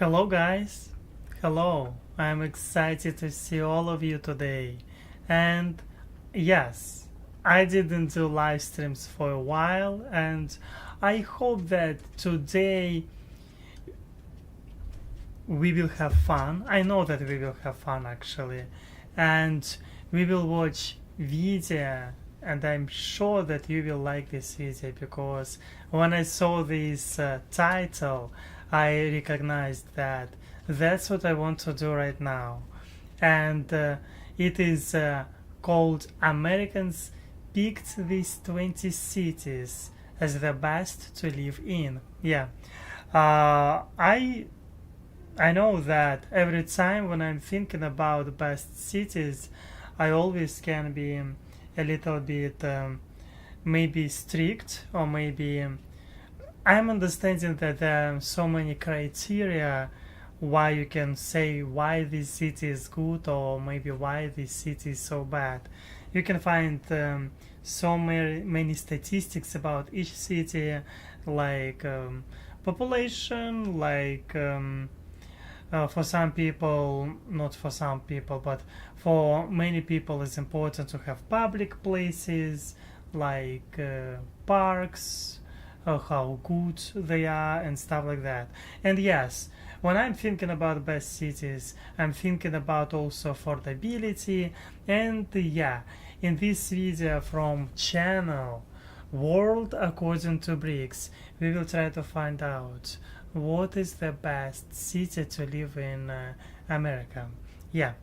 Hello, guys. Hello. I'm excited to see all of you today. And yes, I didn't do live streams for a while, and I hope that today we will have fun. I know that we will have fun actually, and we will watch video, and I'm sure that you will like this video because when I saw this title, I recognized that that's what I want to do right now, and it is called Americans picked these 20 cities as the best to live in. Yeah, I know that every time when I'm thinking about the best cities, I always can be a little bit maybe strict, or maybe I'm understanding that there are so many criteria why you can say why this city is good or maybe why this city is so bad. You can find so many statistics about each city, like population, like for some people, not for some people, but for many people it's important to have public places like parks, how good they are and stuff like that. And yes, when I'm thinking about best cities, I'm thinking about also affordability. And yeah, in this video from channel World According to Bricks, we will try to find out what is the best city to live in America. Yeah,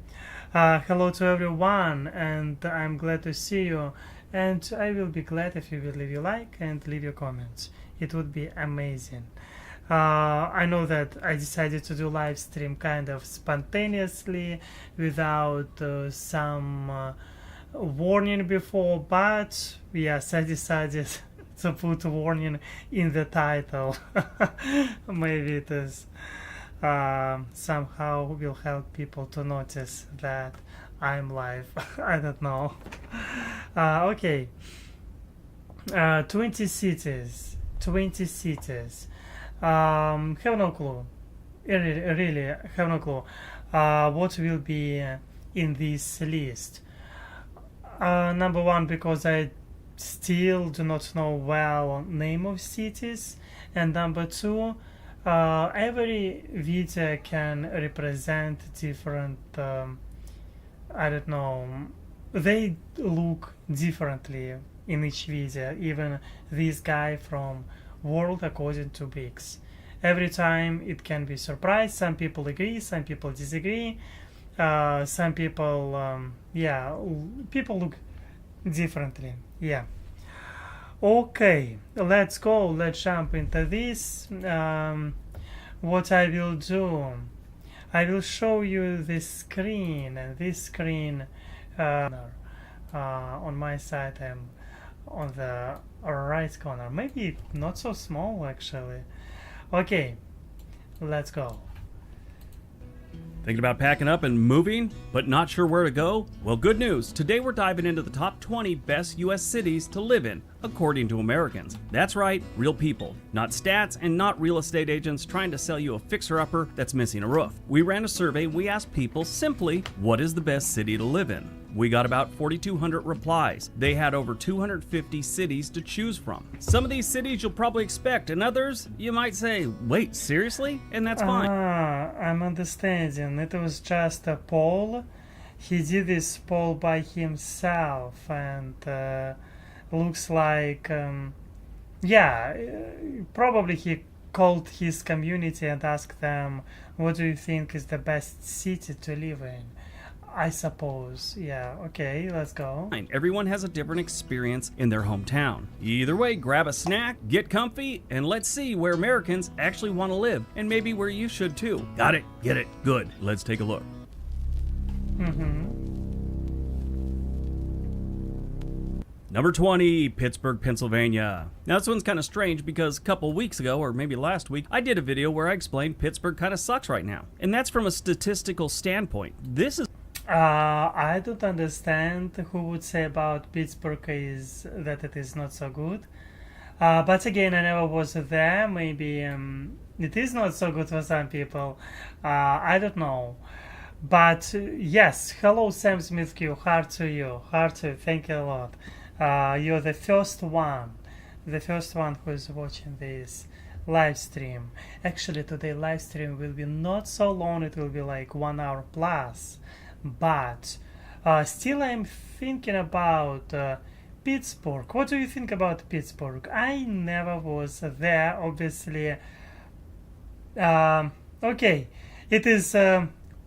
hello to everyone, and I'm glad to see you, and I will be glad if you will leave your like and leave your comments. It would be amazing. I know that I decided to do live stream kind of spontaneously without some warning before, but yes, I decided to put warning in the title. Maybe it is somehow will help people to notice that I'm live. I don't know. Okay, 20 cities. 20 cities. Have no clue. Really have no clue what will be in this list. Number one, because I still do not know well name of cities, and number two, every video can represent different I don't know, they look differently in each video. Even this guy from World According to Bricks, every time it can be surprise. Some people agree, some people disagree, some people yeah, people look differently. Yeah, okay, let's go, let's jump into this. What I will do, I will show you this screen, and this screen on my side I'm on the right corner, maybe not so small actually. Okay, let's go. Thinking about packing up and moving, but not sure where to go? Well, good news. Today we're diving into the top 20 best US cities to live in, according to Americans. That's right, real people. Not stats and not real estate agents trying to sell you a fixer-upper that's missing a roof. We ran a survey. We asked people simply, what is the best city to live in? We got about 4,200 replies. They had over 250 cities to choose from. Some of these cities you'll probably expect, and others you might say, wait, seriously? And that's fine. I'm understanding. It was just a poll. He did this poll by himself, and looks like, yeah, probably he called his community and asked them, what do you think is the best city to live in? I suppose. Yeah, okay, let's go. Everyone has a different experience in their hometown. Either way, grab a snack, get comfy, and let's see where Americans actually want to live, and maybe where you should too. Got it? Get it? Good. Let's take a look. Number 20, Pittsburgh, Pennsylvania. Now this one's kind of strange because a couple weeks ago, or maybe last week, I did a video where I explained Pittsburgh kind of sucks right now. And that's from a statistical standpoint. This is I don't understand who would say about Pittsburgh is that it is not so good. But again, I never was there. Maybe it is not so good for some people. I don't know. But yes, hello Sam Smith Q, heart to you, heart to you, thank you a lot. You're the first one who is watching this live stream. Actually, today live stream will be not so long, it will be like 1 hour plus. But still I'm thinking about Pittsburgh. What do you think about Pittsburgh? I never was there, obviously. Okay, it is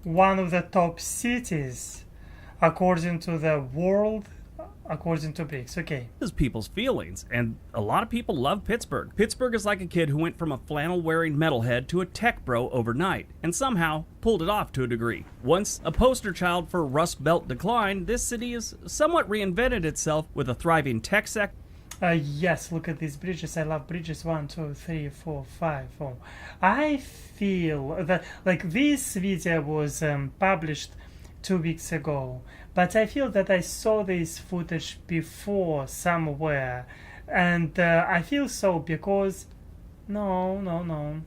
one of the top cities according to the world, according to BRICS. Okay. Is people's feelings, and a lot of people love Pittsburgh. Pittsburgh is like a kid who went from a flannel-wearing metalhead to a tech bro overnight, and somehow pulled it off to a degree. Once a poster child for Rust Belt decline, this city has somewhat reinvented itself with a thriving tech sector. Yes, look at these bridges. I love bridges. 1, 2, 3, 4, 5. Oh. I feel that like this video was published 2 weeks ago, but I feel that I saw this footage before somewhere, and I feel so because no,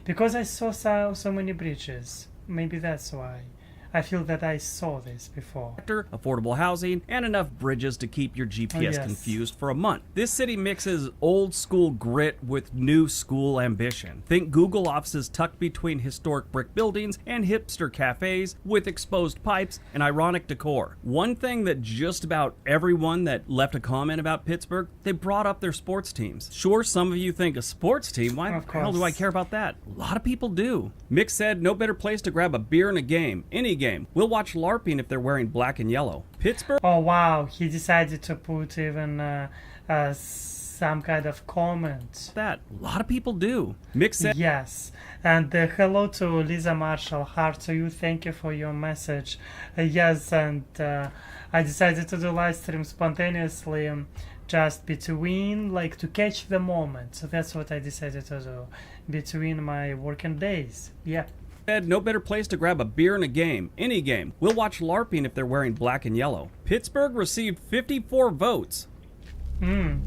because I saw so many bridges. Maybe that's why. I feel that I saw this before. Affordable housing, and enough bridges to keep your GPS yes. confused for a month. This city mixes old school grit with new school ambition. Think Google offices tucked between historic brick buildings and hipster cafes with exposed pipes and ironic decor. One thing that just about everyone that left a comment about Pittsburgh, they brought up their sports teams. Sure, some of you think a sports team, why the hell do I care about that? A lot of people do. Mick said, no better place to grab a beer and a game. Any game. We'll watch LARPing if they're wearing black and yellow. Pittsburgh? Oh wow, he decided to put even some kind of comment. That a lot of people do. Mick said, yes, and hello to Lisa Marshall, heart to you, thank you for your message. Yes, and I decided to do live stream spontaneously, just between, like, to catch the moment. So that's what I decided to do between my working days. Yeah. Said, no better place to grab a beer and a game. Any game. We'll watch LARPing if they're wearing black and yellow. Pittsburgh received 54 votes. It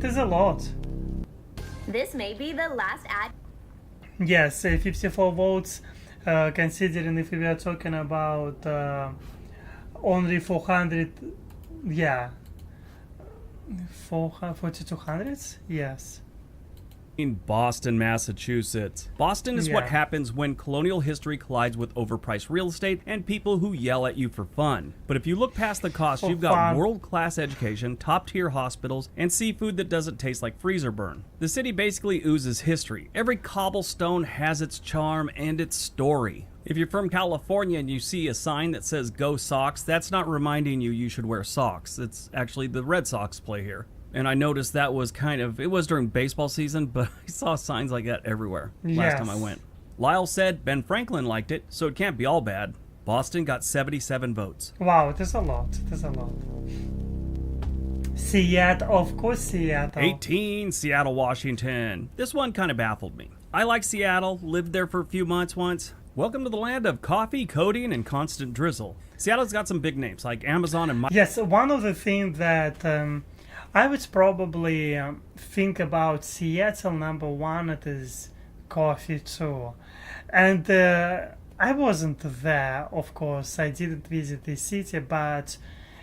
is a lot. This may be the last ad. Yes, 54 votes, considering if we are talking about only 400, yeah, 4,200? Yes. In Boston, Massachusetts. Boston is what happens when colonial history collides with overpriced real estate and people who yell at you for fun. But if you look past the cost, you've got world-class education, top-tier hospitals, and seafood that doesn't taste like freezer burn. The city basically oozes history. Every cobblestone has its charm and its story. If you're from California and you see a sign that says Go Sox, that's not reminding you should wear socks. It's actually the Red Sox play here. And I noticed that was it was during baseball season, but I saw signs like that everywhere last time I went. Lyle said Ben Franklin liked it, so it can't be all bad. Boston got 77 votes. Wow, there's a lot. There's a lot. Seattle, of course, Seattle. 18, Seattle, Washington. This one kind of baffled me. I like Seattle, lived there for a few months once. Welcome to the land of coffee, codeine, and constant drizzle. Seattle's got some big names like Amazon and... Yes, one of the things that... I would probably think about Seattle, number one, it is coffee too. And I wasn't there, of course, I didn't visit the city, but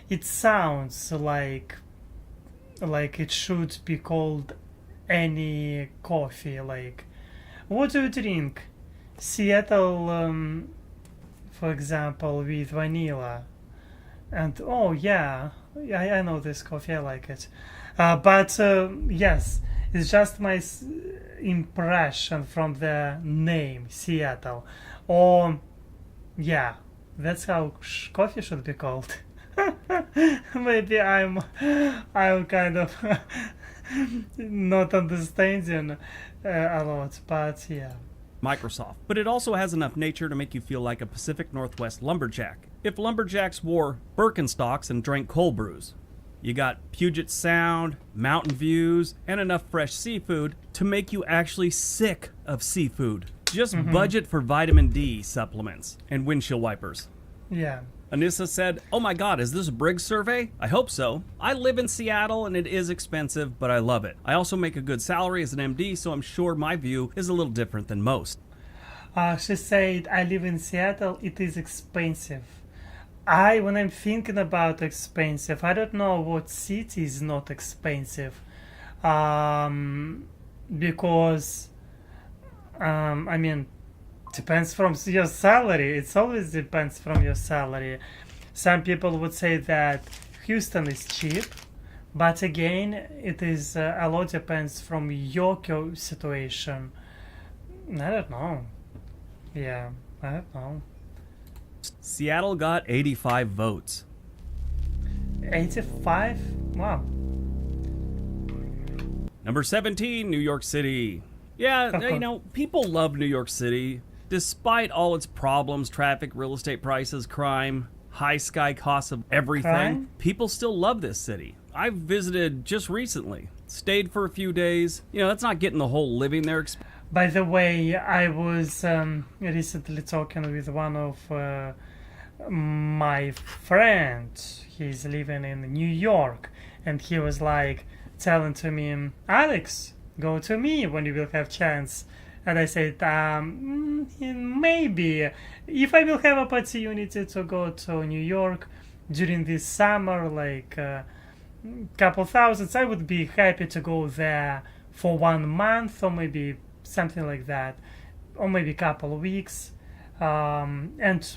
it sounds like it should be called any coffee. Like, what do you drink? Seattle, for example, with vanilla. And oh yeah, I know this coffee, I like it. But yes, it's just my impression from the name, Seattle. Or yeah, that's how coffee should be called. Maybe I'm kind of not understanding a lot, but yeah. Microsoft, but it also has enough nature to make you feel like a Pacific Northwest lumberjack. If lumberjacks wore Birkenstocks and drank cold brews. You got Puget Sound, mountain views, and enough fresh seafood to make you actually sick of seafood. Just budget for vitamin D supplements and windshield wipers. Yeah. Anissa said, "Oh my god, is this a Briggs survey? I hope so. I live in Seattle and it is expensive, but I love it. I also make a good salary as an MD, so I'm sure my view is a little different than most." She said, I live in Seattle, it is expensive. When I'm thinking about expensive, I don't know what city is not expensive. Because, I mean, depends from your salary. It always depends from your salary. Some people would say that Houston is cheap, but again, it is a lot depends from your situation. I don't know. Yeah, I don't know. Seattle got 85 votes. 85? Wow. Number 17, New York City. Yeah, you know, people love New York City. Despite all its problems, traffic, real estate prices, crime, high sky costs of everything, Crime? people still love this city. I've visited just recently, stayed for a few days. You know, that's not getting the whole living there. By the way, I was recently talking with one of my friends. He's living in New York, and he was like telling to me, Alex, go to me when you will have chance. And I said, maybe if I will have opportunity to go to New York during this summer, like couple thousands, I would be happy to go there for 1 month or maybe something like that, or maybe a couple of weeks, and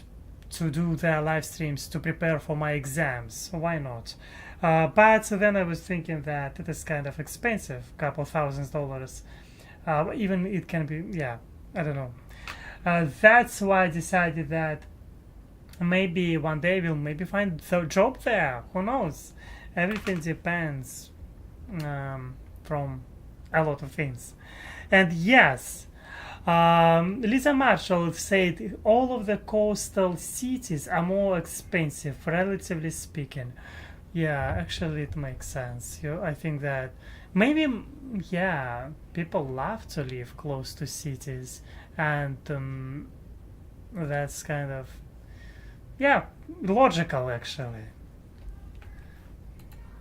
to do their live streams to prepare for my exams. Why not? But then I was thinking that it is kind of expensive, couple $1,000s. Even it can be, yeah, I don't know. That's why I decided that maybe one day we'll maybe find a job there. Who knows? Everything depends from a lot of things. And yes, Lisa Marshall said all of the coastal cities are more expensive, relatively speaking. Yeah, actually it makes sense. I think that maybe, yeah, people love to live close to cities, and that's kind of, yeah, logical actually.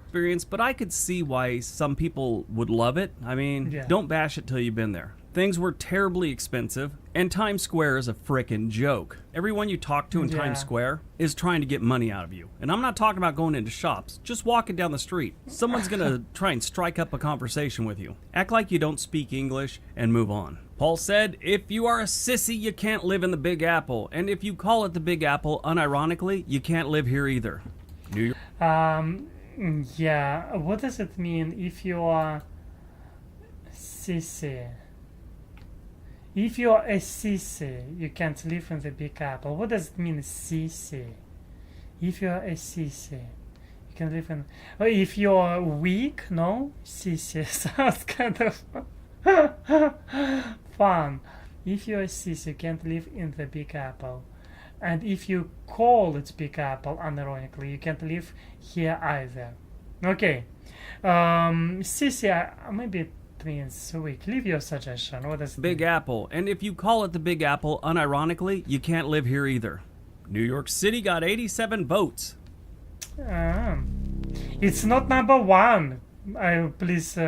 Experience, but I could see why some people would love it. I mean, Yeah. don't bash it till you've been there. Things were terribly expensive, and Times Square is a frickin' joke. Everyone you talk to in Yeah. Times Square is trying to get money out of you. And I'm not talking about going into shops, just walking down the street. Someone's gonna try and strike up a conversation with you. Act like you don't speak English and move on. Paul said, if you are a sissy, you can't live in the Big Apple. And if you call it the Big Apple, unironically, you can't live here either. New York. Yeah, what does it mean if you are sissy? If you are a sissy, you can't live in the Big Apple. What does it mean, sissy? If you are a sissy, you can live in. Oh, if you are weak, no, sissy sounds kind of fun. If you are a sissy, you can't live in the Big Apple. And if you call it Big Apple, unironically, you can't live here either. Okay. Sissy, maybe it means weak. Leave your suggestion. What does it Big mean? Apple. And if you call it the Big Apple, unironically, you can't live here either. New York City got 87 votes. It's not number one. Please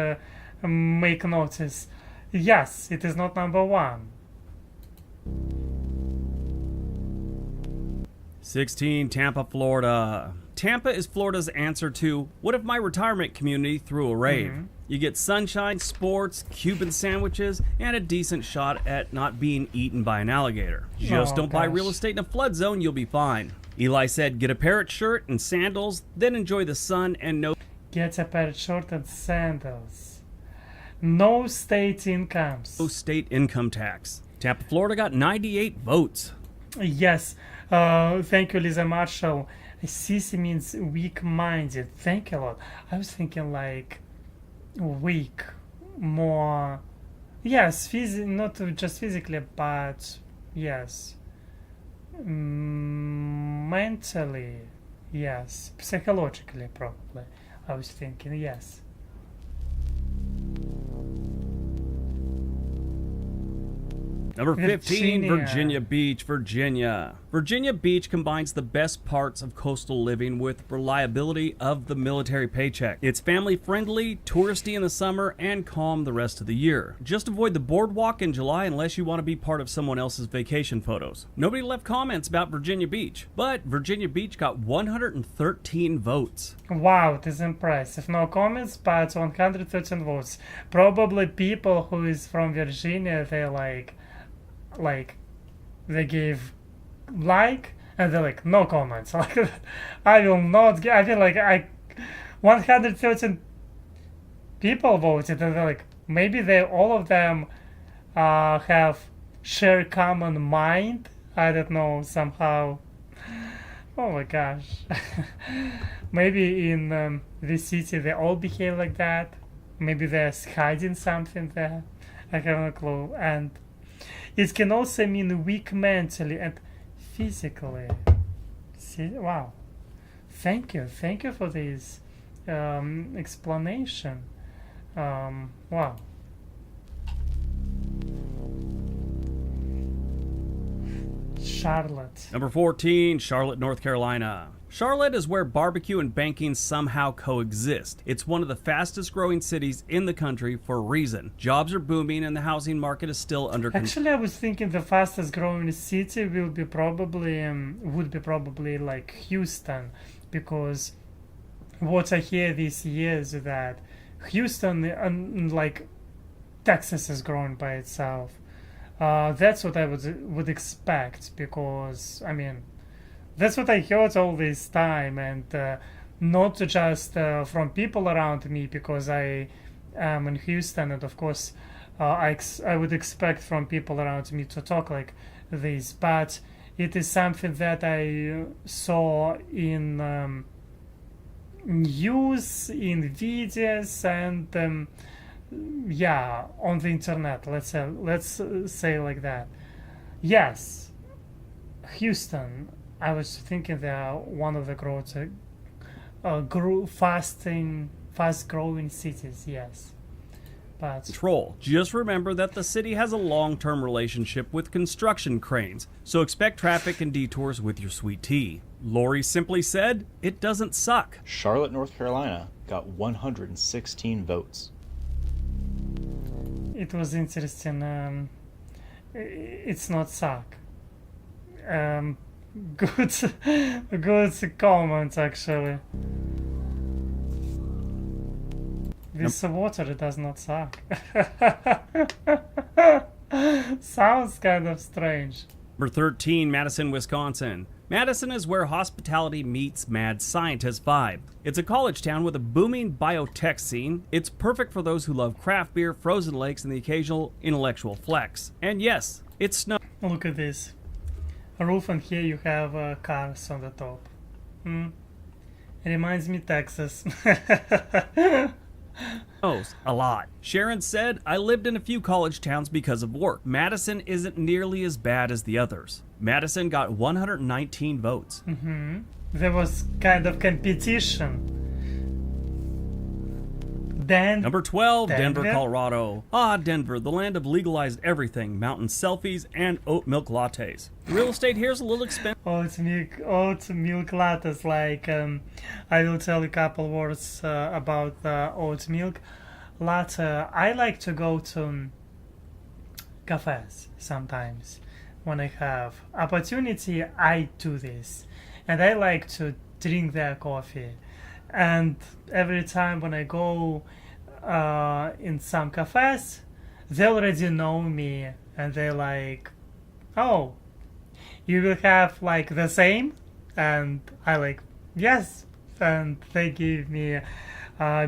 make notice. Yes, it is not number one. 16, Tampa, Florida. Tampa is Florida's answer to what if my retirement community threw a rave? You get sunshine, sports, Cuban sandwiches, and a decent shot at not being eaten by an alligator. Just don't buy real estate in a flood zone, you'll be fine. Eli said, get a parrot shirt and sandals, then enjoy the sun and no Get a pair of shorts and sandals. No state incomes. state income tax. Tampa, Florida got 98 votes. Yes. Thank you, Lisa Marshall. Sissy means weak-minded. Thank you a lot. I was thinking like weak, more. Yes, not just physically, but yes, mentally. Yes, psychologically, probably. I was thinking yes. Number 15, Virginia. Virginia Beach, Virginia. Virginia Beach combines the best parts of coastal living with reliability of the military paycheck. It's family friendly, touristy in the summer, and calm the rest of the year. Just avoid the boardwalk in July unless you want to be part of someone else's vacation photos. Nobody left comments about Virginia Beach, but Virginia Beach got 113 votes. Wow, it is impressive. No comments, but 113 votes. Probably people who is from Virginia, they they gave like, and they're like, no comments. Like, I will not get, I feel like 113 people voted, and they're like, maybe they, all of them have share common mind. I don't know, somehow. Oh my gosh. Maybe in this city they all behave like that. Maybe they're hiding something there. I have no clue. And it can also mean weak mentally and physically. See, wow. Thank you for this explanation. Wow. Charlotte. Number 14, Charlotte, North Carolina. Charlotte is where barbecue and banking somehow coexist. It's one of the fastest growing cities in the country for a reason. Jobs are booming and the housing market is still under control. Actually, I was thinking the fastest growing city would be probably like Houston, because what I hear this year is that Houston, like Texas, is growing by itself. That's what I would expect, because I mean, that's what I heard all this time, and not just from people around me, because I am in Houston, and of course I would expect from people around me to talk like this, but it is something that I saw in news, in videos, and yeah, on the internet. Let's say like that. Yes, Houston. I was thinking they are one of the fast-growing cities. Yes, but Control. Just remember that the city has a long-term relationship with construction cranes, so expect traffic and detours with your sweet tea. Lori simply said, "It doesn't suck." Charlotte, North Carolina got 116 votes. it was interesting. It's not suck. Good comment, actually. This water does not suck. Sounds kind of strange. Number 13, Madison, Wisconsin. Madison is where hospitality meets mad scientist vibe. It's a college town with a booming biotech scene. It's perfect for those who love craft beer, frozen lakes, and the occasional intellectual flex. And yes, it's snow. Look at this. A roof, and here you have cars on the top. It reminds me Texas. Snows a lot. Sharon said, "I lived in a few college towns because of work. Madison isn't nearly as bad as the others." Madison got 119 votes. There was kind of competition. Then Number 12, Denver, Denver? Colorado. Ah, Denver, the land of legalized everything, mountain selfies, and oat milk lattes. Real estate here is a little expensive. oat milk lattes. Like I will tell you a couple words about the oat milk latte. I like to go to cafes sometimes when I have opportunity. I do this, and I like to drink their coffee. And every time when I go in some cafes, they already know me, and they're like, "Oh, you will have like the same?" And I like, "Yes." And they give me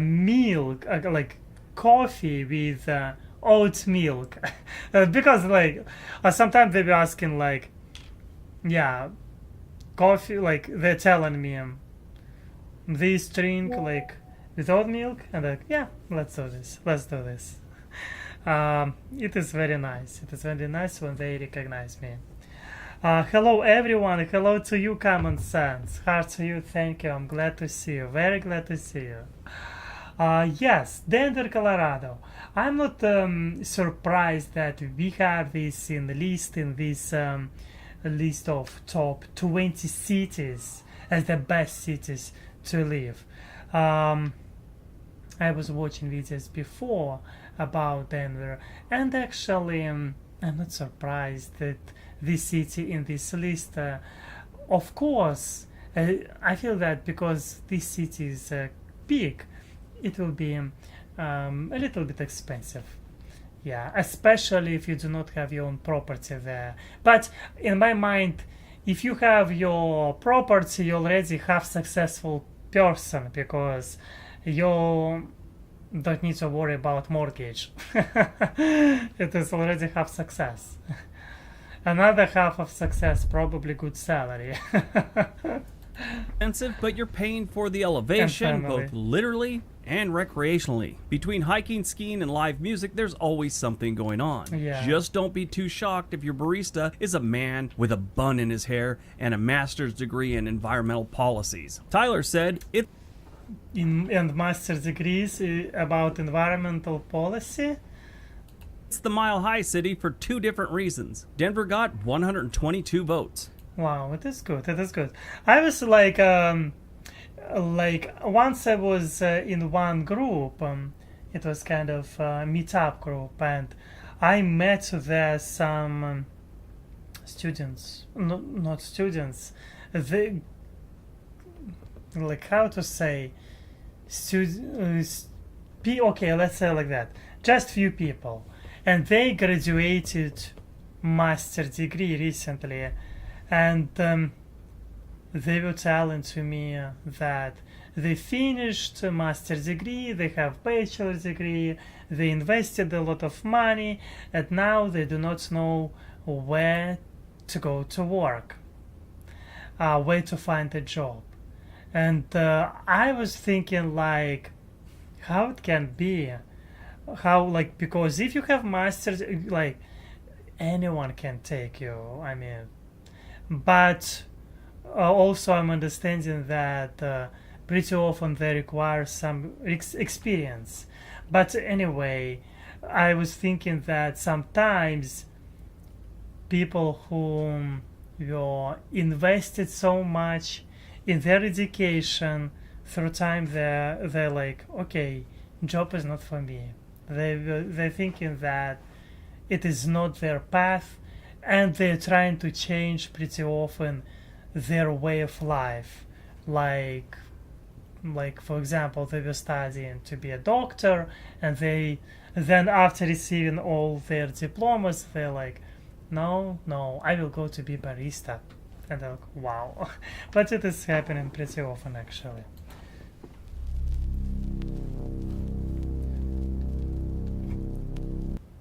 milk, like coffee with oat milk, because like sometimes they be asking like, yeah, coffee, like they're telling me this drink like with oat milk, and like, yeah, let's do this. It is very nice. It is very nice when they recognize me. Hello everyone. Hello to you, Common Sense. Heart to you. Thank you. I'm glad to see you. Very glad to see you. Yes, Denver, Colorado. I'm not surprised that we have this in the list, in this list of top 20 cities as the best cities to live. I was watching videos before about Denver, and actually, I'm not surprised that this city in this list. Of course, I feel that because this city is big, it will be a little bit expensive. Yeah, especially if you do not have your own property there. But in my mind, if you have your property, you already have successful person because you don't need to worry about mortgage. It is already half success. Another half of success, probably good salary. Expensive, but you're paying for the elevation, family. both literally and recreationally. Between hiking, skiing, and live music, there's always something going on. Yeah. Just don't be too shocked if your barista is a man with a bun in his hair and a master's degree in environmental policies. Tyler said, And master degrees about environmental policy. it's the Mile High City for two different reasons. Denver got 122 votes. Wow, it is good. It is good. I was like once I was in one group. It was kind of a meetup group, and I met there some students. Not students. They, like, how to say, okay, let's say like that. Just few people, and they graduated master degree recently, and they were telling to me that they finished a master degree, they have bachelor degree, they invested a lot of money, and now they do not know where to go to work, where to find a job. And I was thinking, like, how it can be, how, like, because if you have masters, like, anyone can take you, I mean, but also I'm understanding that pretty often they require some experience. But anyway, I was thinking that sometimes people who were invested so much in their education through time, they're like, okay, job is not for me. They're thinking that it is not their path, and they're trying to change pretty often their way of life. Like for example, they were studying to be a doctor, and they then, after receiving all their diplomas, they're like, no, I will go to be barista. And they're like, wow. But it is happening pretty often, actually.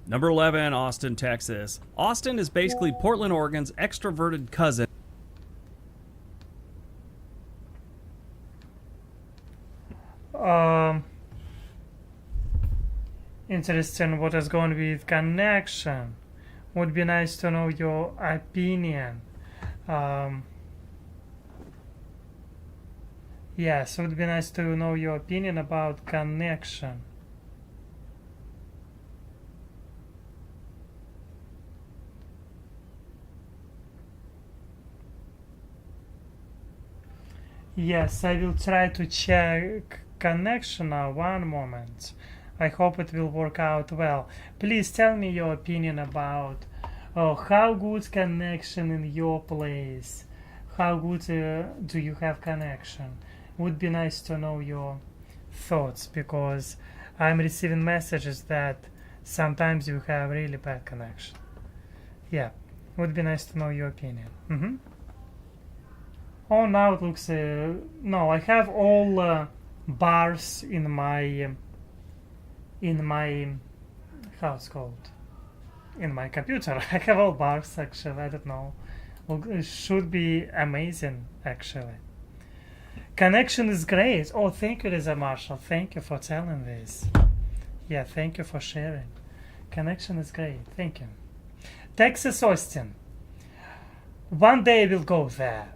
Number 11, Austin, Texas. Austin is basically Portland, Oregon's extroverted cousin. Interesting what is going with connection. Would be nice to know your opinion. Yes, would be nice to know your opinion about connection. Yes, I will try to check connection now. One moment. I hope it will work out well. Please tell me your opinion about how good connection in your place. How good do you have connection? Would be nice to know your thoughts, because I'm receiving messages that sometimes you have really bad connection. Yeah, would be nice to know your opinion. Oh, now it looks no, I have all bars in my how it's called, in my computer. I have all bars, actually. I don't know. Well, it should be amazing, actually. Connection is great. Oh, thank you, Lisa Marshall. Thank you for telling this. Yeah, thank you for sharing. Connection is great. Thank you. Texas, Austin. One day we'll go there.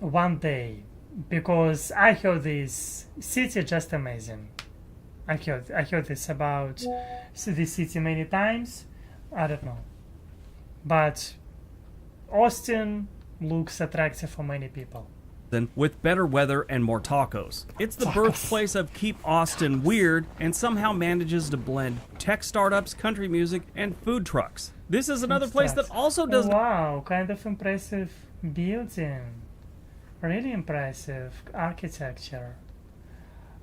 One day. Because I heard this city just amazing. I heard this about this city many times. I don't know, but Austin looks attractive for many people. With better weather and more tacos. It's the birthplace of Keep Austin Weird and somehow manages to blend tech startups, country music, and food trucks. This is another place that also does. Wow, kind of impressive building. Really impressive architecture.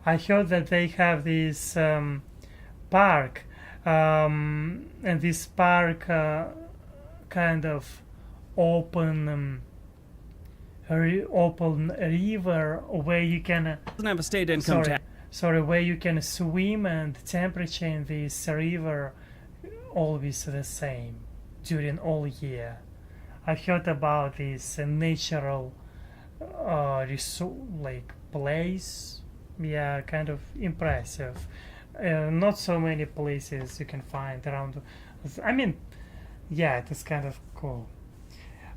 I heard that they have this park, and this park kind of open open river where you can Doesn't have a state income tax. where you can swim, and the temperature in this river always the same during all year. I heard about this natural like place. Yeah, kind of impressive. Not so many places you can find around. I mean, yeah, it is kind of cool.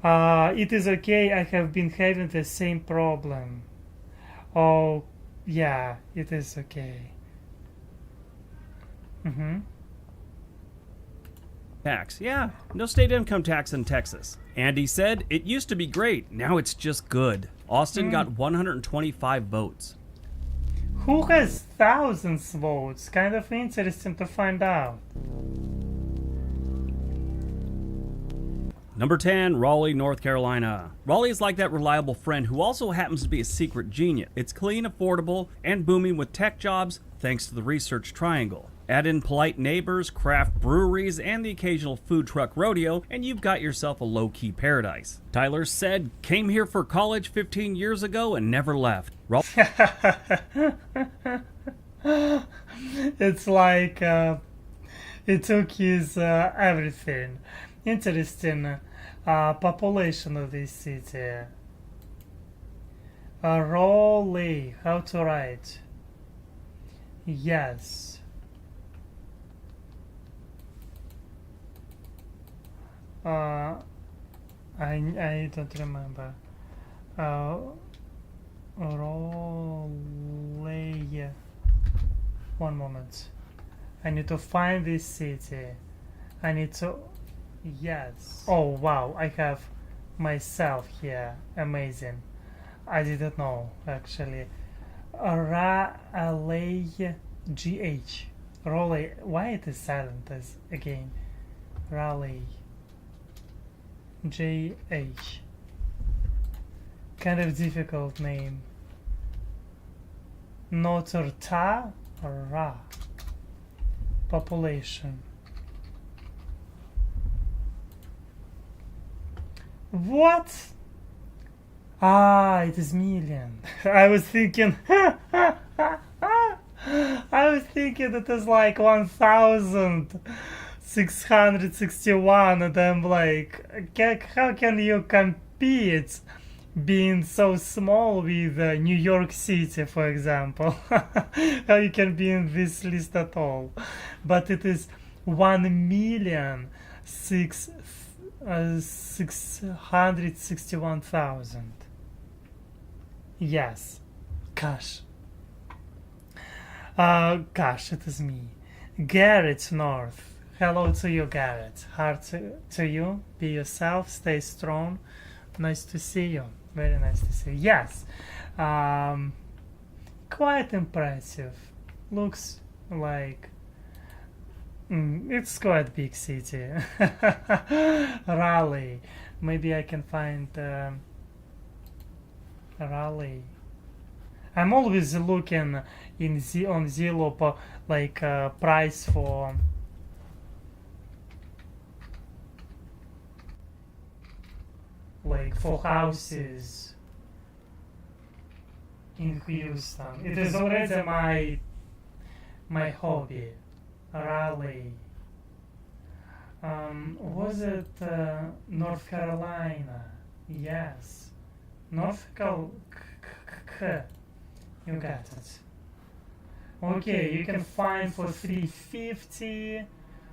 It is okay, I have been having the same problem. Oh, yeah, it is okay. Tax. Yeah, no state income tax in Texas. Andy said, it used to be great, now it's just good. Austin got 125 votes. Who has thousands votes? Kind of interesting to find out. Number 10, Raleigh, North Carolina. Raleigh is like that reliable friend who also happens to be a secret genius. It's clean, affordable, and booming with tech jobs thanks to the Research Triangle. Add in polite neighbors, craft breweries, and the occasional food truck rodeo, and you've got yourself a low-key paradise. Tyler said, came here for college 15 years ago and never left. It's like it took his everything. Interesting population of this city. Raleigh, how to write? Yes. I don't remember. Raleigh. One moment. I need to find this city. I need to. Yes. Oh wow, I have myself here. Amazing. I didn't know actually. Raleigh, GH. Raleigh. Why it is silent as again? Raleigh. JH. Kind of difficult name. Notre Ta or Ra. Population. What? Ah, it is million. I was thinking. I was thinking it is like 1,661, and I'm like, how can you compete being so small with New York City, for example? How you can be in this list at all? But it is 1,661,000. Yes. Gosh. Gosh, it is me. Garrett North. Hello to you, Garrett. Heart to you. Be yourself. Stay strong. Nice to see you. Very nice to see you. Yes. Quite impressive. Looks like it's quite big city. Raleigh. Maybe I can find Raleigh. I'm always looking on Zillow like price for houses in Houston. It is already my hobby. Raleigh. Was it North Carolina? Yes. North Carolina. You got it. Okay, you can find for 350,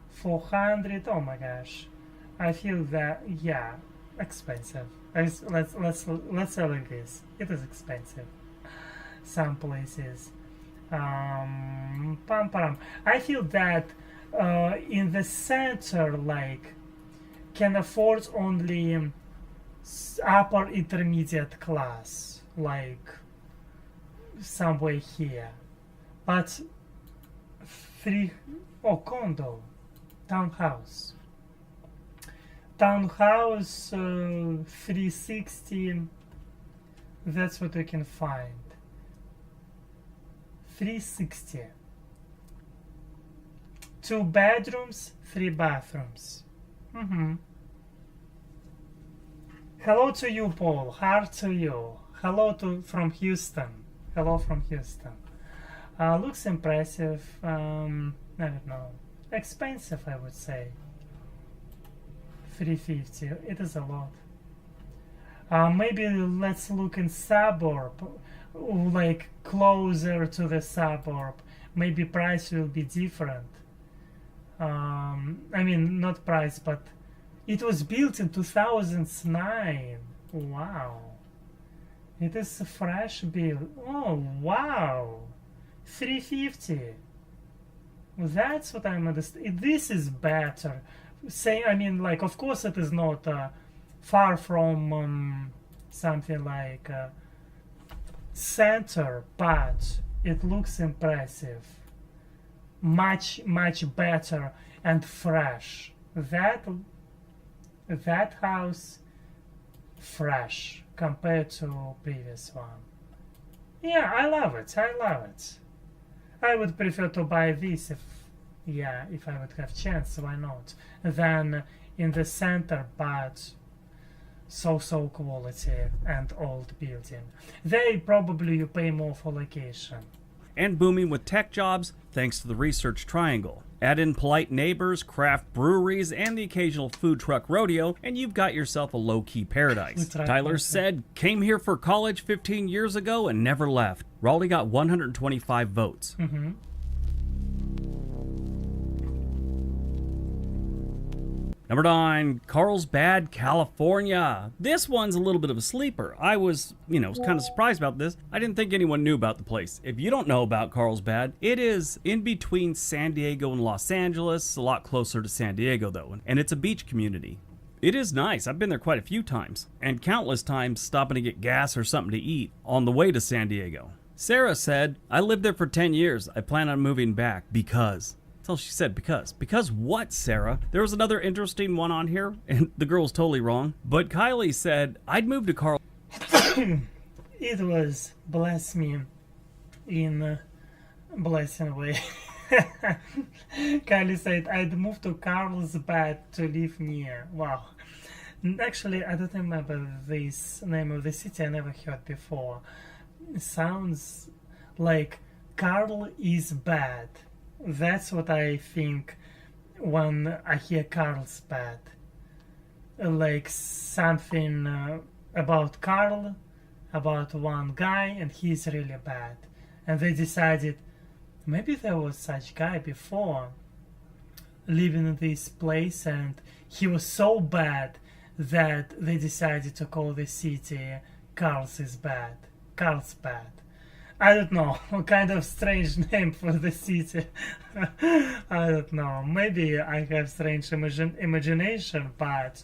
400. Oh my gosh, I feel that yeah, expensive. Let's say like this. It is expensive. Some places. Pam pam. I feel that in the center, like, can afford only upper intermediate class, like somewhere here. But condo, townhouse. Townhouse 360. That's what we can find. 360. 2 bedrooms, 3 bathrooms. Hello to you, Paul. Heart to you. Hello from Houston. Hello from Houston. Looks impressive. I don't know. Expensive, I would say. 350. It is a lot. Maybe let's look in suburb, like closer to the suburb. Maybe price will be different. I mean, not price, but it was built in 2009. Wow. It is a fresh build. Oh, wow. 350. That's what I'm understanding. This is better. Say, I mean, like, of course it is not far from something like center, but it looks impressive. Much better and fresh. That house fresh compared to previous one. Yeah, I love it. I would prefer to buy this if I would have chance, why not? Than in the center, but so quality and old building. Probably you pay more for location. And booming with tech jobs thanks to the Research Triangle. Add in polite neighbors, craft breweries, and the occasional food truck rodeo, and you've got yourself a low-key paradise. Tyler said, came here for college 15 years ago and never left. Raleigh got 125 votes. Number 9, Carlsbad, California. This one's a little bit of a sleeper. I was, kind of surprised about this. I didn't think anyone knew about the place. If you don't know about Carlsbad, it is in between San Diego and Los Angeles, a lot closer to San Diego though, and it's a beach community. It is nice. I've been there quite a few times, and countless times stopping to get gas or something to eat on the way to San Diego. Sarah said, I lived there for 10 years. I plan on moving back because... That's all she said, because. Because what, Sarah? There was another interesting one on here, and the girl's totally wrong. But Kylie said, I'd move to Carl... It was, bless me, in a blessing way. Kylie said, I'd move to Carlsbad to live near. Wow. Actually, I don't remember this name of the city. I never heard before. It sounds like Carl is bad. That's what I think when I hear Carlsbad. Like something about Carl, about one guy, and he's really bad. And they decided maybe there was such guy before living in this place, and he was so bad that they decided to call the city Carlsbad. I don't know, kind of strange name for the city. I don't know, maybe I have strange imagination, but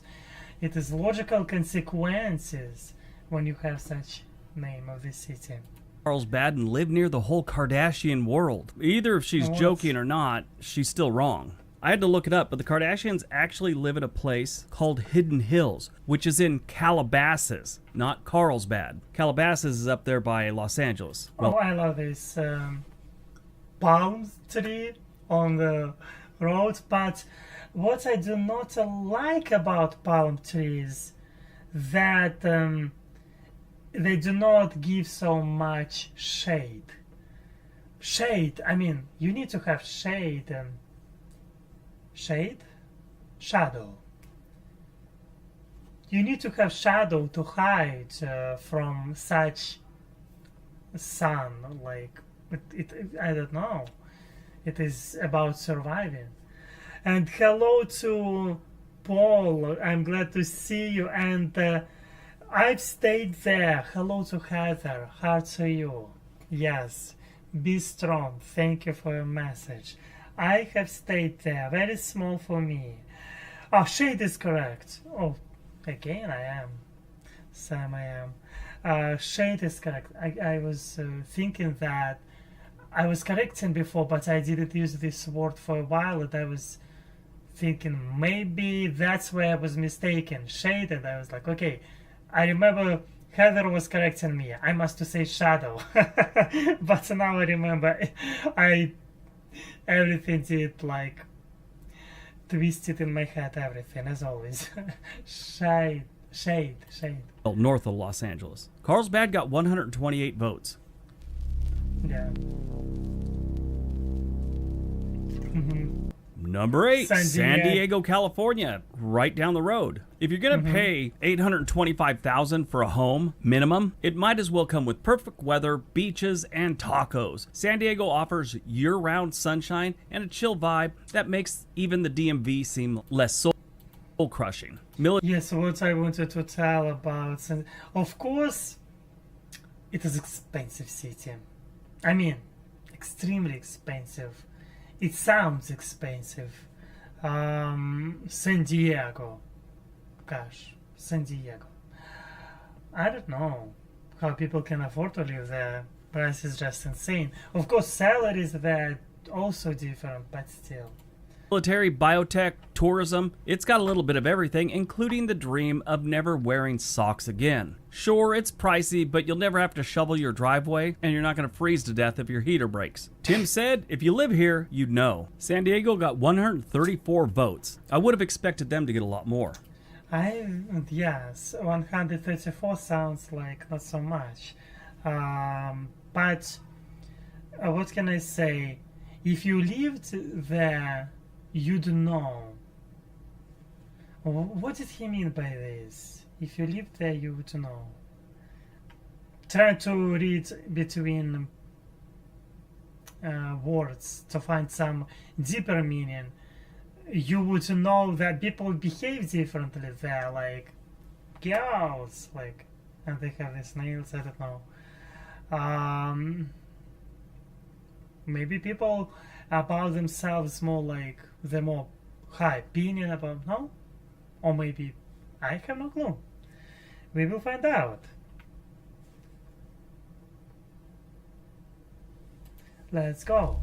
it is logical consequences when you have such name of the city. Carlsbad and live near the whole Kardashian world. Either if she's joking or not, she's still wrong. I had to look it up, but the Kardashians actually live at a place called Hidden Hills, which is in Calabasas, not Carlsbad. Calabasas is up there by Los Angeles. Well, I love this palm tree on the road, but what I do not like about palm trees that they do not give so much shade. I mean, you need to have shade. Shadow. You need to have shadow to hide from such sun. Like I don't know. It is about surviving. And hello to Paul. I'm glad to see you. And I've stayed there. Hello to Heather. Heart to you. Yes, Be strong. Thank you for your message. I have stayed there. Very small for me. Oh, shade is correct. Oh, again I am. Sam, I am. Shade is correct. I was thinking that I was correcting before, but I didn't use this word for a while, and I was thinking maybe that's where I was mistaken. Shade, and I was like, okay, I remember Heather was correcting me. I must to say shadow. But now I remember everything did like twisted in my head, everything as always. Shade. Well, north of Los Angeles. Carlsbad got 128 votes. Yeah. Number 8, San San Diego. Diego, California, right down the road. If you're going to pay $825,000 for a home minimum, it might as well come with perfect weather, beaches, and tacos. San Diego offers year-round sunshine and a chill vibe that makes even the DMV seem less soul-crushing. Yes, what I wanted to tell about, of course, it is expensive city. I mean, extremely expensive. It sounds expensive. San Diego. Gosh, San Diego. I don't know how people can afford to live there. Price is just insane. Of course, salaries there also different, but still. Military, biotech, tourism, it's got a little bit of everything, including the dream of never wearing socks again. Sure, it's pricey, but you'll never have to shovel your driveway, and you're not going to freeze to death if your heater breaks. Tim said, if you live here, you'd know. San Diego got 134 votes. I would have expected them to get a lot more. Yes, 134 sounds like not so much. But what can I say? If you lived there, you'd know. What did he mean by this? If you lived there, you would know. Trying to read between words to find some deeper meaning. You would know that people behave differently there, like girls, like, and they have these nails. I don't know. Maybe people about themselves more like the more high opinion about, no? Or maybe I have no clue. We will find out. Let's go.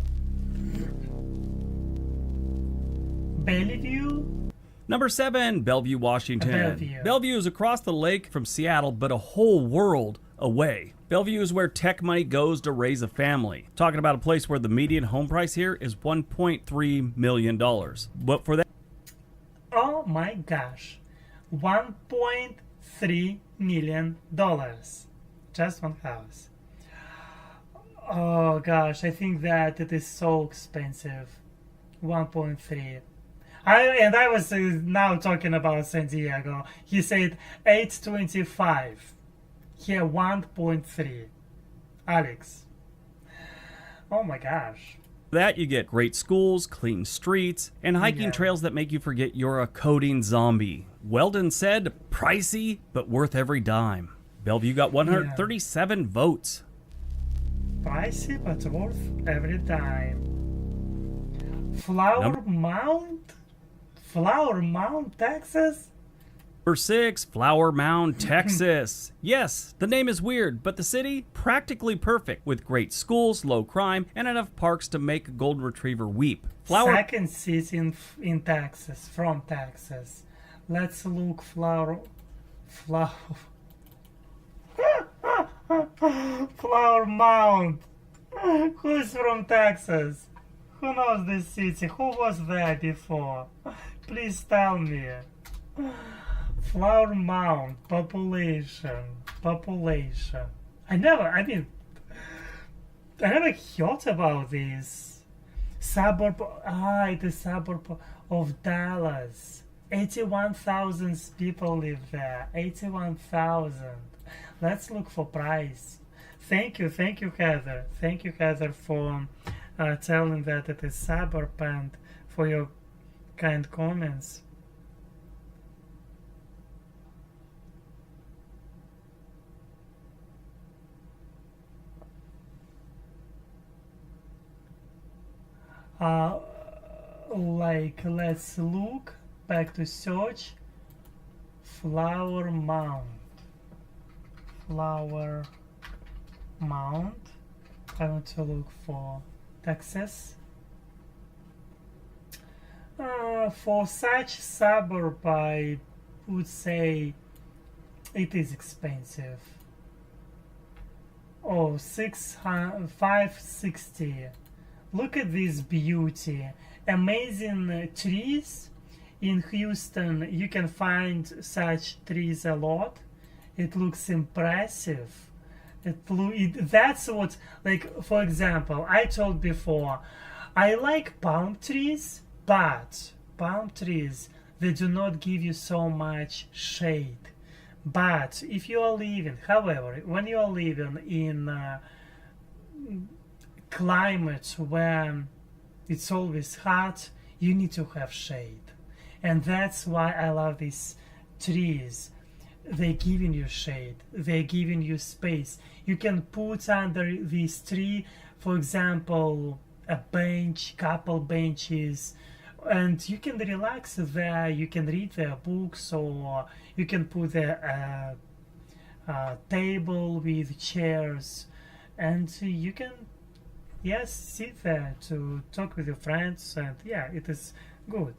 Bellevue. Number 7, Bellevue, Washington. Bellevue. Bellevue is across the lake from Seattle, but a whole world away. Bellevue is where tech money goes to raise a family. Talking about a place where the median home price here is $1.3 million. But for that... Oh my gosh. $1.3 million. Just one house. Oh gosh, I think that it is so expensive. 1.3. I was now talking about San Diego. He said 825. Here 1.3. Alex. Oh my gosh. that you get great schools, clean streets, and hiking trails that make you forget you're a coding zombie. Weldon said, pricey, but worth every dime. Bellevue got 137 votes. Pricey, but worth every dime. Flower Mound, Texas? Number 6, Flower Mound, Texas. Yes, the name is weird, but the city, practically perfect, with great schools, low crime, and enough parks to make a golden retriever weep. Second city in Texas, from Texas. Let's look Flower Mound. Who's from Texas? Who knows this city? Who was there before? Please tell me. Flower Mound, population. I never heard about this. Suburb, it is suburb of Dallas. 81,000 people live there. 81,000. Let's look for price. Thank you, Heather. Thank you, Heather, for telling that it is suburb and for your kind comments. Uh, like, let's look back to search Flower Mound. Flower Mound. I want to look for Texas. For such suburb, I would say it is expensive. Oh, 560. Look at this beauty. Amazing trees. In Houston, you can find such trees a lot. It looks impressive. That's what, like, for example, I told before, I like palm trees, but palm trees, they do not give you so much shade. But if you are living, however, when you are living in climates where it's always hot, you need to have shade. And that's why I love these trees. They're giving you shade, they're giving you space. You can put under this tree, for example, a bench, couple benches, and you can relax there. You can read their books, or you can put a table with chairs, and you can, yes, sit there to talk with your friends. And yeah, it is good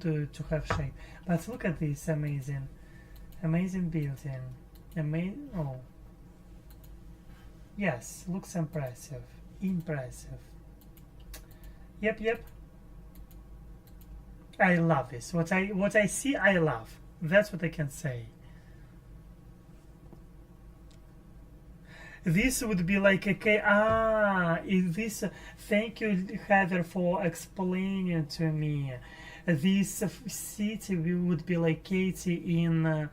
to have shade. But look at this amazing building. Oh, yes, looks impressive. Yep. I love this. What I see, I love. That's what I can say. This would be like this. Thank you, Heather, for explaining to me. This city would be located in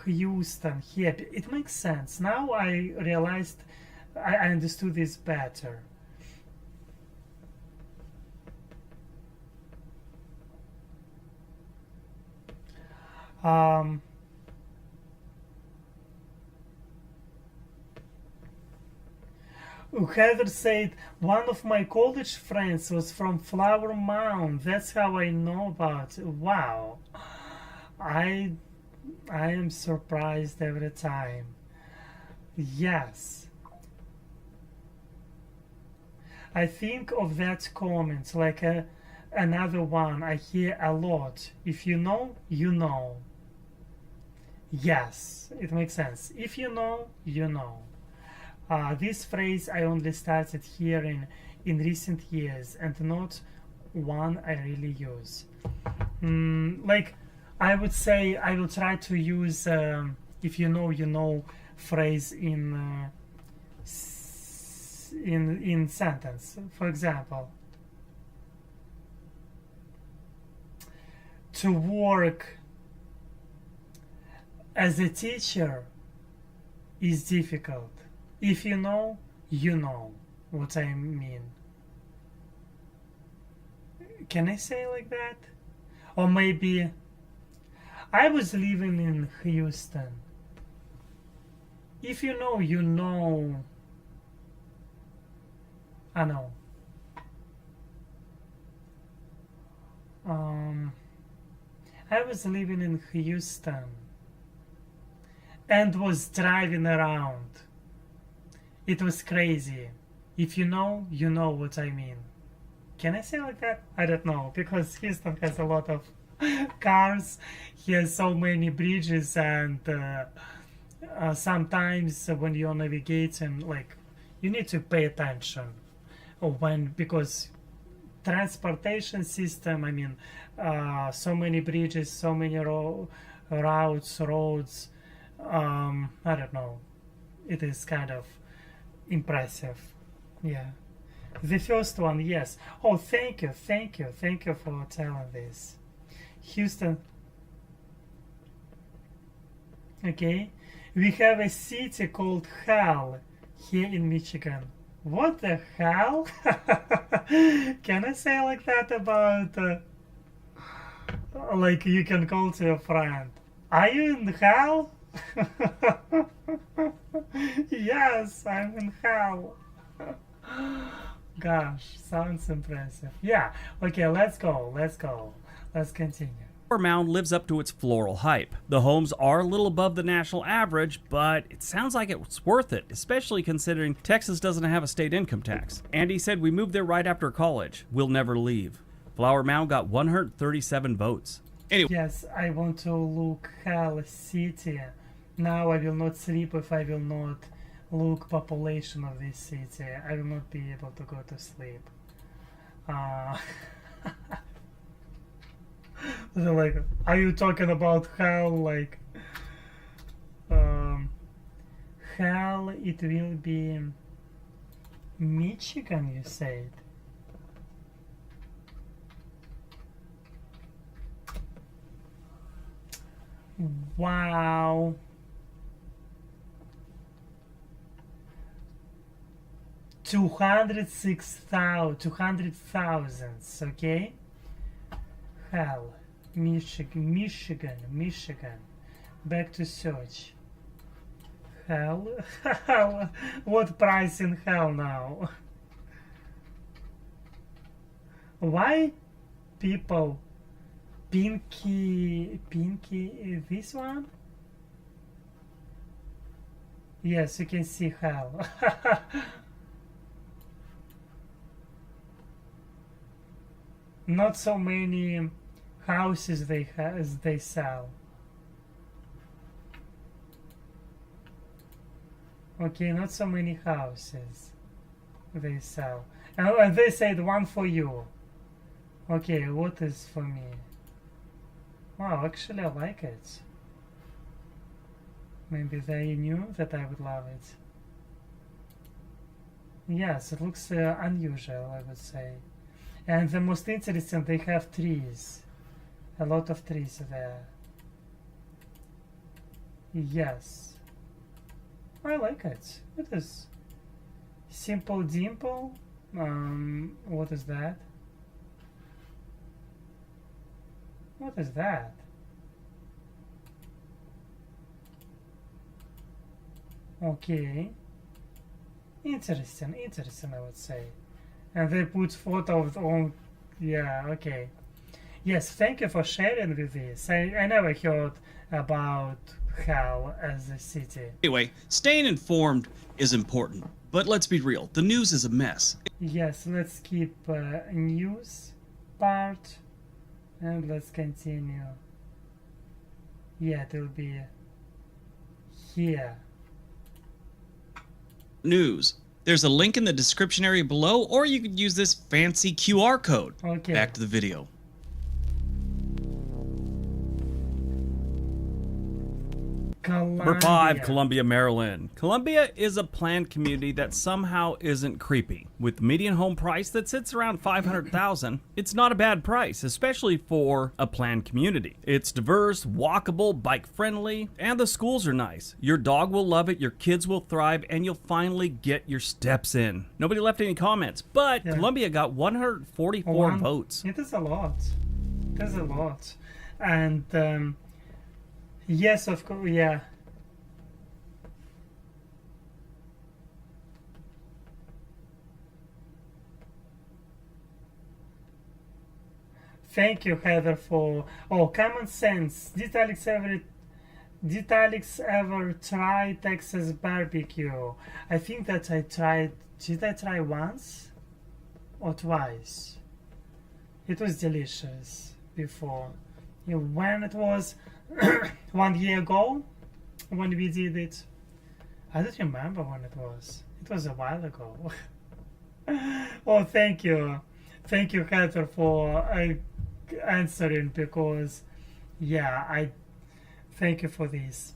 Houston. Here, it makes sense. Now I realized, I understood this better. Heather said, one of my college friends was from Flower Mound. That's how I know about it. Wow. I am surprised every time. Yes. I think of that comment like another one I hear a lot. If you know, you know. Yes, it makes sense. If you know, you know. This phrase I only started hearing in recent years, and not one I really use. Like, I would say I will try to use if you know, you know phrase in sentence. For example, to work as a teacher is difficult. If you know, you know what I mean. Can I say like that? Or maybe I was living in Houston. If you know, you know. I know. I was living in Houston and was driving around. It was crazy. If you know, you know what I mean. Can I say like that? I don't know, because Houston has a lot of cars. He has so many bridges, and sometimes when you're navigating, like, you need to pay attention. Because transportation system, I mean, so many bridges, so many roads, I don't know. It is kind of impressive. Yeah. The first one, yes. Oh, thank you for telling this. Houston. Okay. We have a city called Hell here in Michigan. What the hell? Can I say like that about like you can call to your friend? Are you in hell? Yes, I'm in hell. Gosh, sounds impressive. Yeah, okay, let's go. Let's continue. Flower Mound lives up to its floral hype. The homes are a little above the national average, but it sounds like it's worth it, especially considering Texas doesn't have a state income tax. Andy said, "We moved there right after college. We'll never leave." Flower Mound got 137 votes. Anyway. Yes, I want to look Hell City. Now I will not sleep if I will not look population of this city. I will not be able to go to sleep. So like, are you talking about hell? Like, hell? It will be Michigan. You said. Wow. 200,000, okay? Hell, Michigan. Back to search. Hell, hell. What price in hell now? Why people? Pinky, this one? Yes, you can see hell. Not so many houses they sell. Okay, not so many houses they sell. And they said one for you. Okay, what is for me? Wow, actually I like it. Maybe they knew that I would love it. Yes, it looks unusual, I would say. And the most interesting, they have trees. A lot of trees there. Yes. I like it. It is Simple Dimple. What is that? What is that? Okay. Interesting, I would say. And they put photo of all. Yeah, okay. Yes, thank you for sharing with this. I never heard about hell as a city. Anyway, staying informed is important, but let's be real, the news is a mess. Yes, let's skip news part and let's continue. Yeah, it will be here. News. There's a link in the description area below, or you could use this fancy QR code. Okay. Back to the video. Number 5, Columbia, Maryland. Columbia is a planned community that somehow isn't creepy. With the median home price that sits around $500,000, it's not a bad price, especially for a planned community. It's diverse, walkable, bike-friendly, and the schools are nice. Your dog will love it, your kids will thrive, and you'll finally get your steps in. Nobody left any comments, but yeah. Columbia got 144 votes. It is a lot. It is a lot. And yes, of course, yeah. Thank you, Heather, for common sense. Did Aleks ever try Texas barbecue? I think that I tried. Did I try once or twice? It was delicious before. When it was 1 year ago, when we did it, I don't remember when it was. It was a while ago. Oh, thank you, Heather, for answering, because yeah, I thank you for this.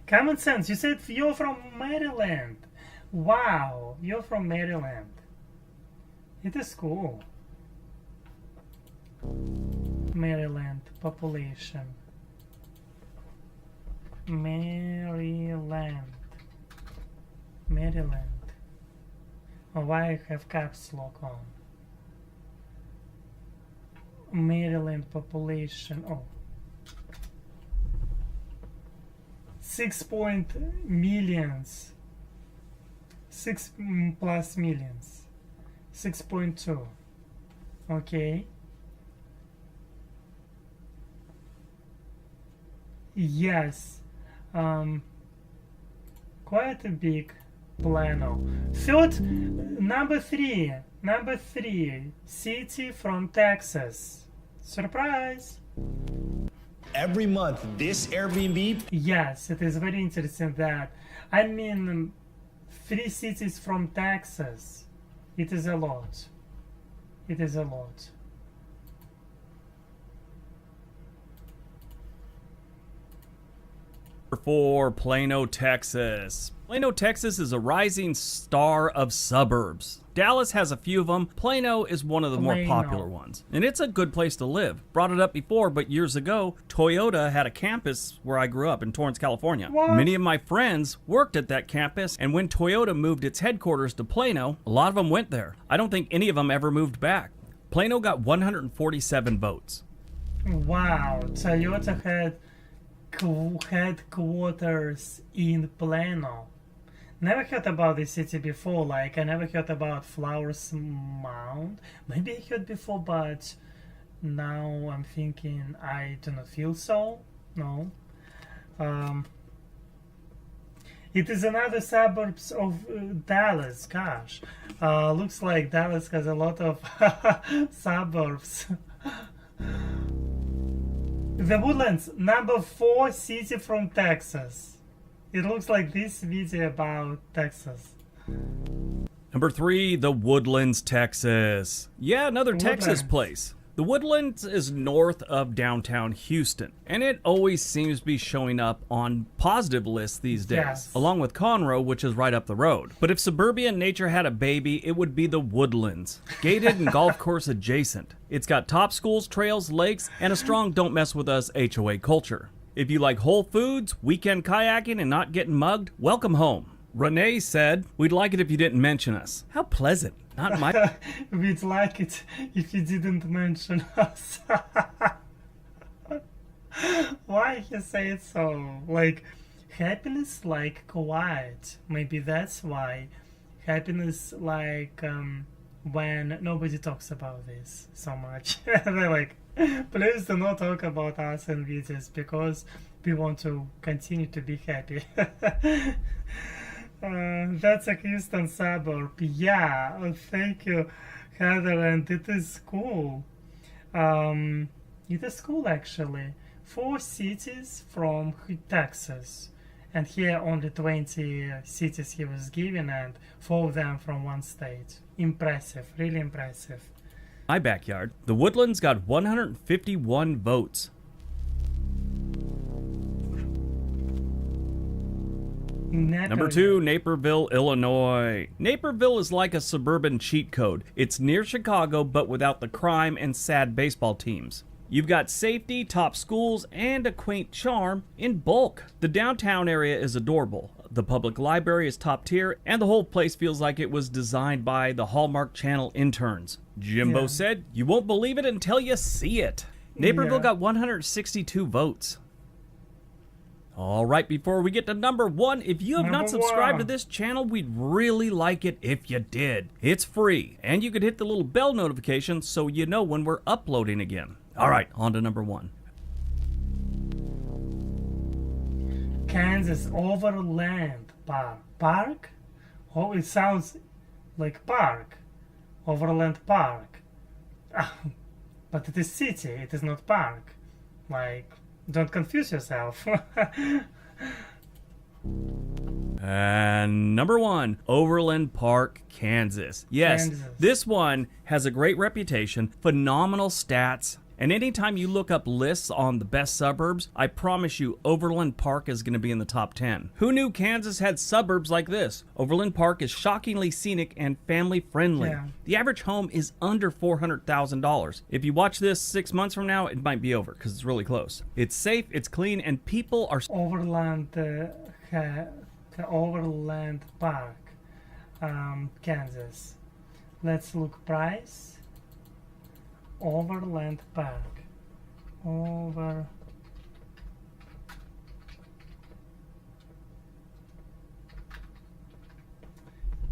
Common sense. You said you're from Maryland. Wow, you're from Maryland. It is cool. Maryland population. Maryland. Oh, why I have caps lock on? Maryland population. Oh, 6 millions. 6 plus millions. 6.2. Okay. Yes. Quite a big Plano. Number three, city from Texas. Surprise! Every month, this Airbnb. Yes, it is very interesting that. I mean, 3 cities from Texas. It is a lot. It is a lot. For Plano, Texas. Plano, Texas is a rising star of suburbs. Dallas has a few of them. Plano is one of the more popular ones. And it's a good place to live. Brought it up before, but years ago, Toyota had a campus where I grew up in Torrance, California. What? Many of my friends worked at that campus, and when Toyota moved its headquarters to Plano, a lot of them went there. I don't think any of them ever moved back. Plano got 147 votes. Wow, Toyota had headquarters in Plano. Never heard about this city before. Like, I never heard about Flowers Mound. Maybe I heard before, but now I'm thinking I do not feel so. No. It is another suburbs of Dallas. Gosh, looks like Dallas has a lot of suburbs. The Woodlands, number 4 city from Texas. It looks like this video about Texas. Number 3, the Woodlands, Texas. Yeah, another Texas place. The Woodlands is north of downtown Houston, and it always seems to be showing up on positive lists these days, Yes. along with Conroe, which is right up the road. But if suburbia nature had a baby, it would be the Woodlands, gated and golf course adjacent. It's got top schools, trails, lakes, and a strong don't mess with us HOA culture. If you like Whole Foods, weekend kayaking, and not getting mugged, welcome home. Renee said, "We'd like it if you didn't mention us." How pleasant. Not my... We'd like it if you didn't mention us. Why he say it so? Like, happiness like quiet. Maybe that's why. Happiness like when nobody talks about this so much. They're like, please do not talk about us in videos because we want to continue to be happy. That's a Houston suburb. Yeah, thank you, Heather, and it is cool. It is cool actually. 4 cities from Texas, and here only 20 cities he was given, and 4 of them from one state. Impressive, really impressive. My backyard. The Woodlands got 151 votes. Number 2, Naperville, Illinois. Naperville is like a suburban cheat code. It's near Chicago, but without the crime and sad baseball teams. You've got safety, top schools, and a quaint charm in bulk. The downtown area is adorable. The public library is top tier, and the whole place feels like it was designed by the Hallmark Channel interns. Jimbo said, "You won't believe it until you see it." Naperville got 162 votes. All right, before we get to number 1, if you have not subscribed to this channel, we'd really like it if you did. It's free, and you could hit the little bell notification so you know when we're uploading again. All right, on to number 1. Kansas Overland Park. Park? Oh, it sounds like park. Overland Park. But it is city, it is not park. Like, don't confuse yourself. And number 1, Overland Park, Kansas. Yes, Kansas. This one has a great reputation, phenomenal stats, and anytime you look up lists on the best suburbs, I promise you Overland Park is going to be in the top 10. Who knew Kansas had suburbs like this? Overland Park is shockingly scenic and family friendly. Yeah. The average home is under $400,000. If you watch this 6 months from now, it might be over because it's really close. It's safe, it's clean, and people are... Overland, Overland Park, Kansas. Let's look price. Overland Park.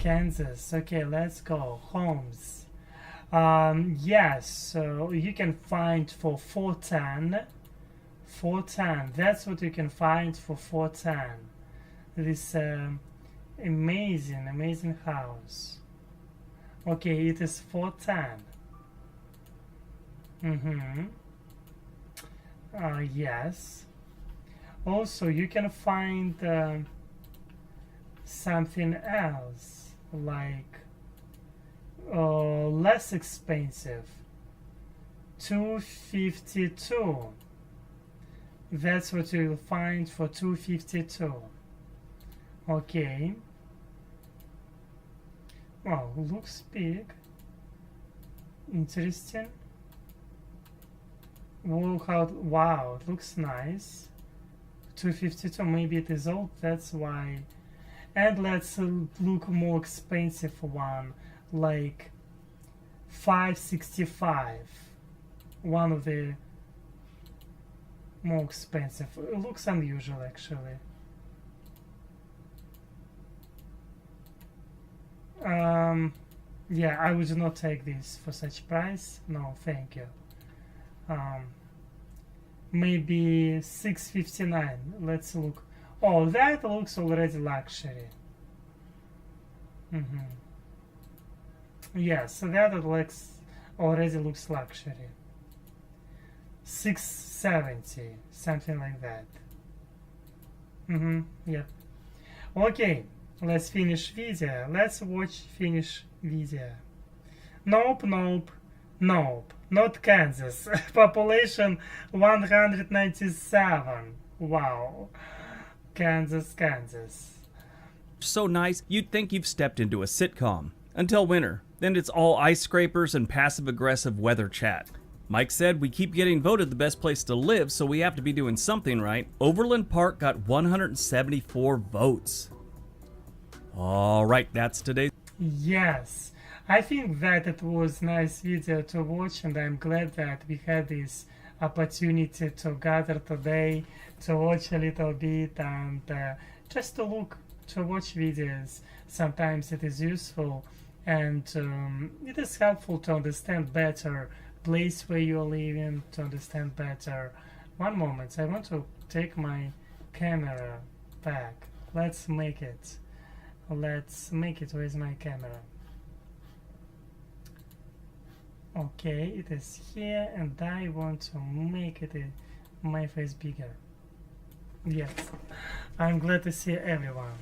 Kansas. Okay, let's go. Homes. Yes, so you can find for 410. 410. That's what you can find for 410. This amazing house. Okay, it is 410. Yes. Also, you can find something else like less expensive. 252. That's what you'll find for 252. Okay. Wow, looks big. Interesting. Wow, it looks nice. 252, maybe it is old, that's why. And let's look more expensive one, like 565. One of the more expensive. It looks unusual actually. Yeah, I would not take this for such price. No, thank you. Maybe 659. Let's look. Oh, that looks already luxury. Yeah, so that already looks luxury. 670, something like that. Yep. Okay, let's finish video. Let's watch finish video. Nope. Not Kansas. Population 197. Wow. Kansas. So nice, you'd think you've stepped into a sitcom. Until winter. Then it's all ice scrapers and passive-aggressive weather chat. Mike said we keep getting voted the best place to live, so we have to be doing something right. Overland Park got 174 votes. All right, that's today's. Yes, I think that it was nice video to watch, and I'm glad that we had this opportunity to gather today to watch a little bit and just to watch videos. Sometimes it is useful and it is helpful to understand better place where you're living, to understand better. One moment, I want to take my camera back. Let's make it. Where's my camera? Okay, it is here, and I want to make it my face bigger. Yes, I'm glad to see everyone.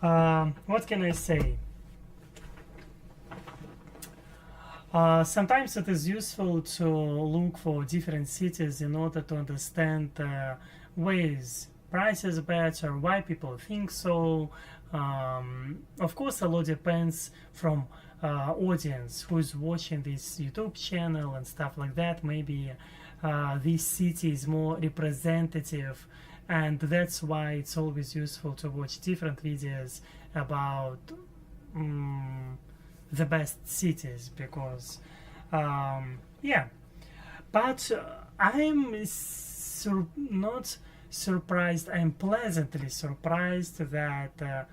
What can I say? Sometimes it is useful to look for different cities in order to understand ways prices better, why people think so. Of course, a lot depends from audience who is watching this YouTube channel and stuff like that. Maybe this city is more representative, and that's why it's always useful to watch different videos about the best cities, because yeah. But I'm not surprised, I'm pleasantly surprised that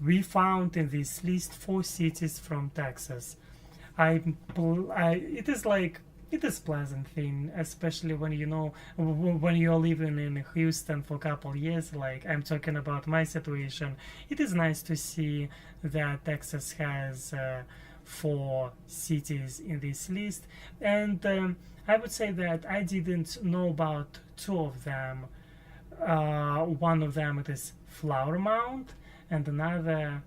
we found in this list 4 cities from Texas. It is pleasant thing, especially when when you're living in Houston for a couple years, like I'm talking about my situation. It is nice to see that Texas has 4 cities in this list, and I would say that I didn't know about 2 of them. One of them it is Flower Mound, and another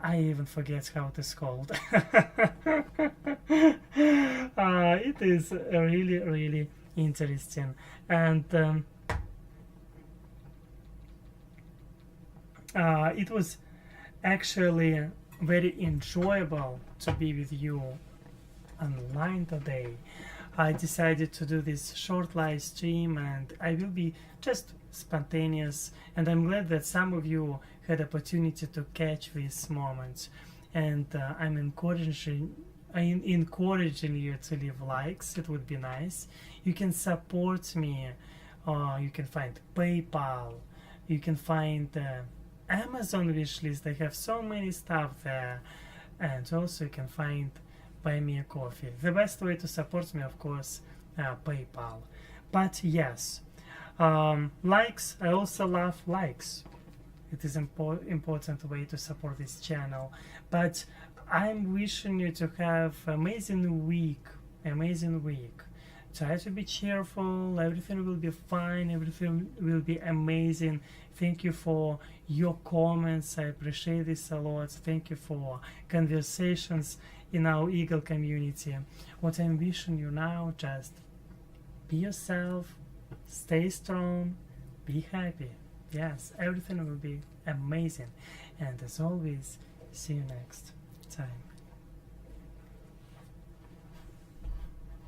I even forget how it is called. It is really interesting, and it was actually very enjoyable to be with you online today. I decided to do this short live stream, and I will be just spontaneous, and I'm glad that some of you had opportunity to catch these moments, and I'm encouraging you to leave likes. It would be nice. You can support me. You can find PayPal. You can find Amazon wishlist. They have so many stuff there, and also you can find Buy Me a Coffee. The best way to support me, of course, PayPal. But yes, likes. I also love likes. It is important way to support this channel. But I'm wishing you to have amazing week. Try to be cheerful. Everything will be fine. Everything will be amazing. Thank you for your comments. I appreciate this a lot. Thank you for conversations in our Eagle community. What I'm wishing you now, just be yourself, stay strong, be happy. Yes, everything will be amazing. And as always, see you next time.